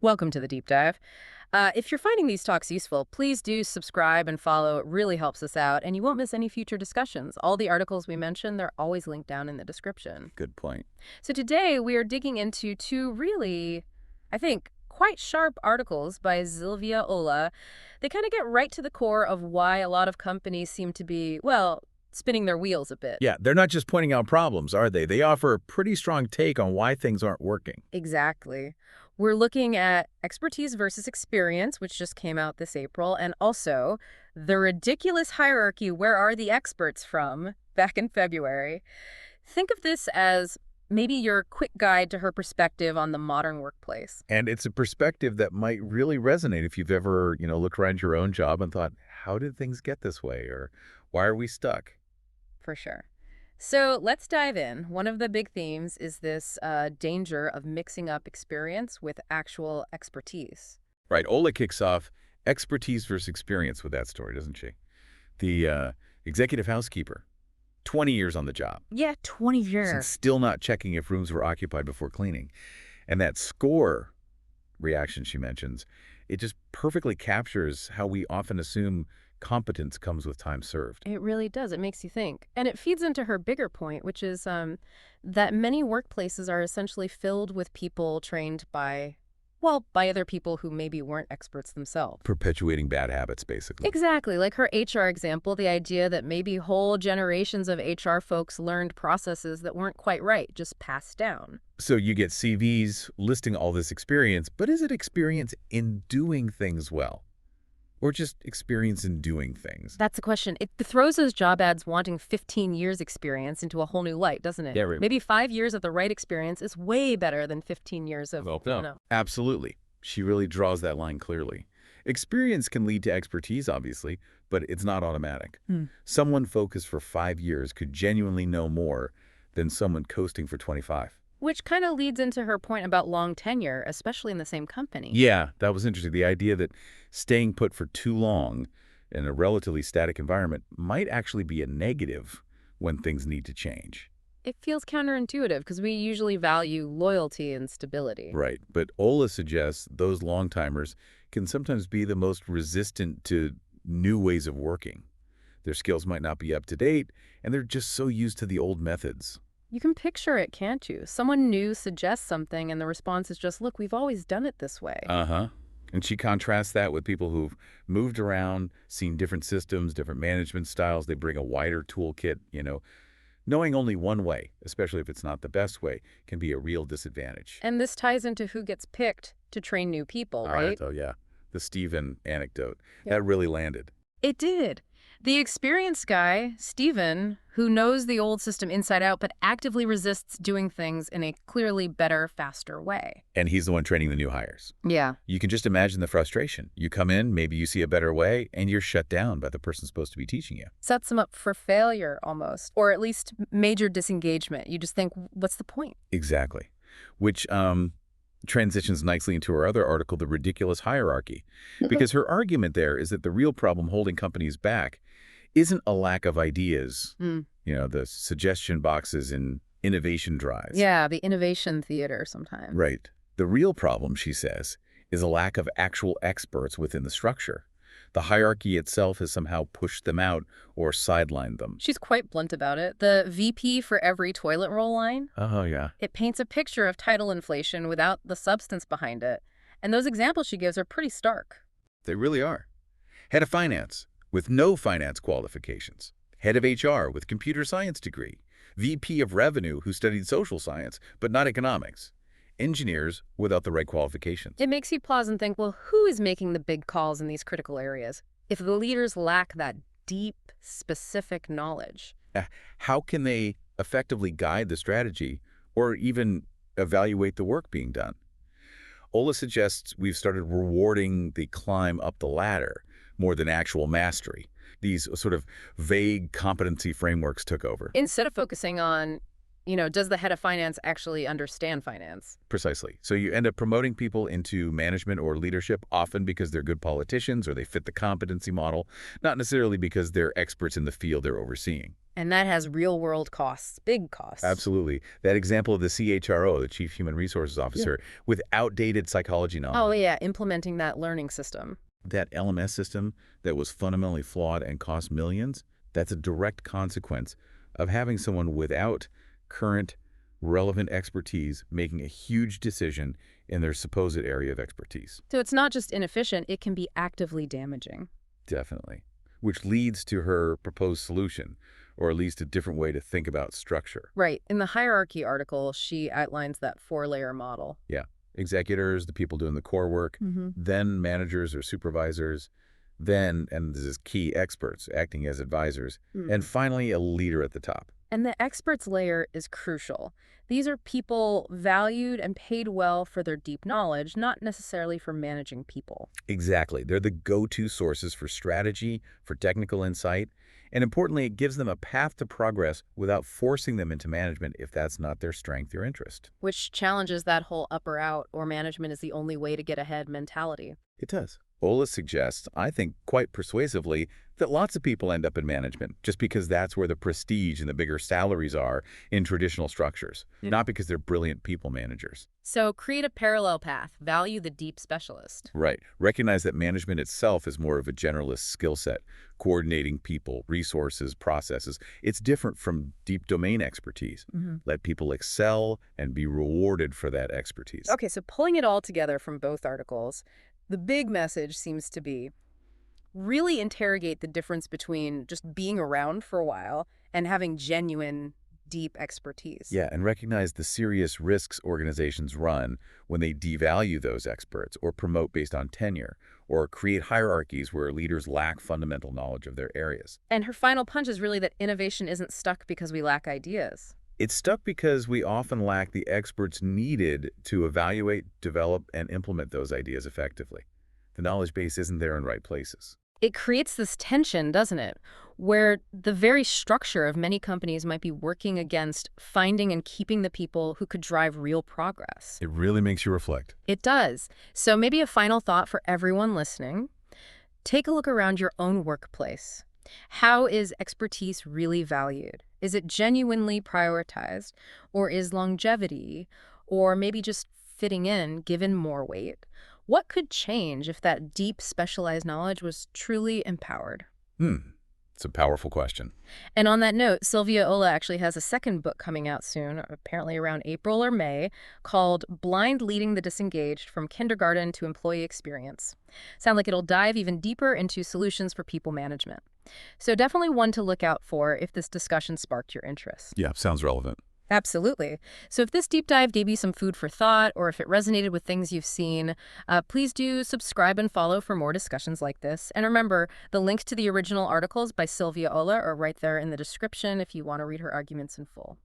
Welcome to the deep dive. If you're finding these talks useful, please do subscribe and follow. It really helps us out, and you won't miss any future discussions. All the articles we mention, they're always linked down in the description. Good point. So today we are digging into two really, I think, quite sharp articles by Szilvia Olah. They kind of get right to the core of why a lot of companies seem to be, well, spinning their wheels a bit. Yeah, they're not just pointing out problems, are they? They offer a pretty strong take on why things aren't working. Exactly. We're looking at expertise versus experience, which just came out this April, and also the ridiculous hierarchy, where are the experts from, back in February. Think of this as maybe your quick guide to her perspective on the modern workplace. And it's a perspective that might really resonate if you've ever, looked around your own job and thought, how did things get this way? Or why are we stuck? For sure. So let's dive in. One of the big themes is this danger of mixing up experience with actual expertise. Right, Ola kicks off expertise versus experience with that story, doesn't she? The executive housekeeper, 20 years on the job. Yeah, 20 And years. still not checking if rooms were occupied before cleaning. And that score reaction she mentions, it just perfectly captures how we often assume competence comes with time served. It really does. It makes you think. And it feeds into her bigger point, which is that many workplaces are essentially filled with people trained by, well, by other people who maybe weren't experts themselves. Perpetuating bad habits, basically. Exactly. Like her HR example, the idea that maybe whole generations of HR folks learned processes that weren't quite right, just passed down. So you get CVs listing all this experience, but is it experience in doing things well? Or just experience in doing things? That's the question. It throws those job ads wanting 15 years experience into a whole new light, doesn't it? Yeah, right. Maybe 5 years of the right experience is way better than 15 years of, Well, no. absolutely. She really draws that line clearly. Experience can lead to expertise, obviously, but it's not automatic. Someone focused for 5 years could genuinely know more than someone coasting for 25. Which kind of leads into her point about long tenure, especially in the same company. Yeah, that was interesting. The idea that staying put for too long in a relatively static environment might actually be a negative when things need to change. It feels counterintuitive because we usually value loyalty and stability. Right. But Ola suggests those long-timers can sometimes be the most resistant to new ways of working. Their skills might not be up to date, and they're just so used to the old methods. You can picture it, can't you? Someone new suggests something and the response is just, look, we've always done it this way. Uh-huh. And she contrasts that with people who've moved around, seen different systems, different management styles. They bring a wider toolkit. Knowing only one way, especially if it's not the best way, can be a real disadvantage. And this ties into who gets picked to train new people, All right? Oh, yeah. The Stephen anecdote. Yep. That really landed. It did. The experienced guy, Stephen, who knows the old system inside out but actively resists doing things in a clearly better, faster way. And he's the one training the new hires. Yeah. You can just imagine the frustration. You come in, maybe you see a better way, and you're shut down by the person supposed to be teaching you. Sets him up for failure almost, or at least major disengagement. You just think, what's the point? Exactly. Which transitions nicely into her other article, The Ridiculous Hierarchy. Because her argument there is that the real problem holding companies back isn't a lack of ideas, the suggestion boxes and innovation drives. Yeah, the innovation theater sometimes. Right. The real problem, she says, is a lack of actual experts within the structure. The hierarchy itself has somehow pushed them out or sidelined them. She's quite blunt about it. The VP for every toilet roll line, Oh, yeah. it paints a picture of title inflation without the substance behind it. And those examples she gives are pretty stark. They really are. Head of finance with no finance qualifications. Head of HR with computer science degree. VP of revenue who studied social science but not economics. Engineers without the right qualifications. It makes you pause and think, well, who is making the big calls in these critical areas? If the leaders lack that deep, specific knowledge. How can they effectively guide the strategy or even evaluate the work being done? Ola suggests we've started rewarding the climb up the ladder more than actual mastery. These sort of vague competency frameworks took over. Instead of focusing on, does the head of finance actually understand finance? Precisely. So you end up promoting people into management or leadership, often because they're good politicians or they fit the competency model, not necessarily because they're experts in the field they're overseeing. And that has real-world costs, big costs. Absolutely. That example of the CHRO, the Chief Human Resources Officer, with outdated psychology Oh, knowledge. yeah, implementing that learning system. That LMS system that was fundamentally flawed and cost millions, that's a direct consequence of having someone without current relevant expertise making a huge decision in their supposed area of expertise. So it's not just inefficient, it can be actively damaging. Definitely. Which leads to her proposed solution, or at least a different way to think about structure. Right. In the hierarchy article, she outlines that four-layer model. Yeah. Executors, the people doing the core work, Mm-hmm. then managers or supervisors, then, and this is key, experts acting as advisors, and finally a leader at the top. And the experts layer is crucial. These are people valued and paid well for their deep knowledge, not necessarily for managing people. Exactly. They're the go-to sources for strategy, for technical insight, and importantly, it gives them a path to progress without forcing them into management if that's not their strength or interest. Which challenges that whole up or out, or management is the only way to get ahead mentality. It does. Olah suggests, I think quite persuasively, that lots of people end up in management just because that's where the prestige and the bigger salaries are in traditional structures, not because they're brilliant people managers. So create a parallel path, value the deep specialist. Right. Recognize that management itself is more of a generalist skill set, coordinating people, resources, processes. It's different from deep domain expertise. Let people excel and be rewarded for that expertise. Okay, so pulling it all together from both articles, the big message seems to be really interrogate the difference between just being around for a while and having genuine, deep expertise. Yeah, and recognize the serious risks organizations run when they devalue those experts or promote based on tenure or create hierarchies where leaders lack fundamental knowledge of their areas. And her final punch is really that innovation isn't stuck because we lack ideas. It's stuck because we often lack the experts needed to evaluate, develop, and implement those ideas effectively. The knowledge base isn't there in right places. It creates this tension, doesn't it? Where the very structure of many companies might be working against finding and keeping the people who could drive real progress. It really makes you reflect. It does. So maybe a final thought for everyone listening. Take a look around your own workplace. How is expertise really valued? Is it genuinely prioritized? Or is longevity, or maybe just fitting in, given more weight? What could change if that deep, specialized knowledge was truly empowered? It's a powerful question. And on that note, Szilvia Olah actually has a second book coming out soon, apparently around April or May, called Blind Leading the Disengaged: From Kindergarten to Employee Experience. Sound like it'll dive even deeper into solutions for people management. So definitely one to look out for if this discussion sparked your interest. Yeah, sounds relevant. Absolutely. So if this deep dive gave you some food for thought, or if it resonated with things you've seen, please do subscribe and follow for more discussions like this. And remember, the links to the original articles by Szilvia Olah are right there in the description if you want to read her arguments in full.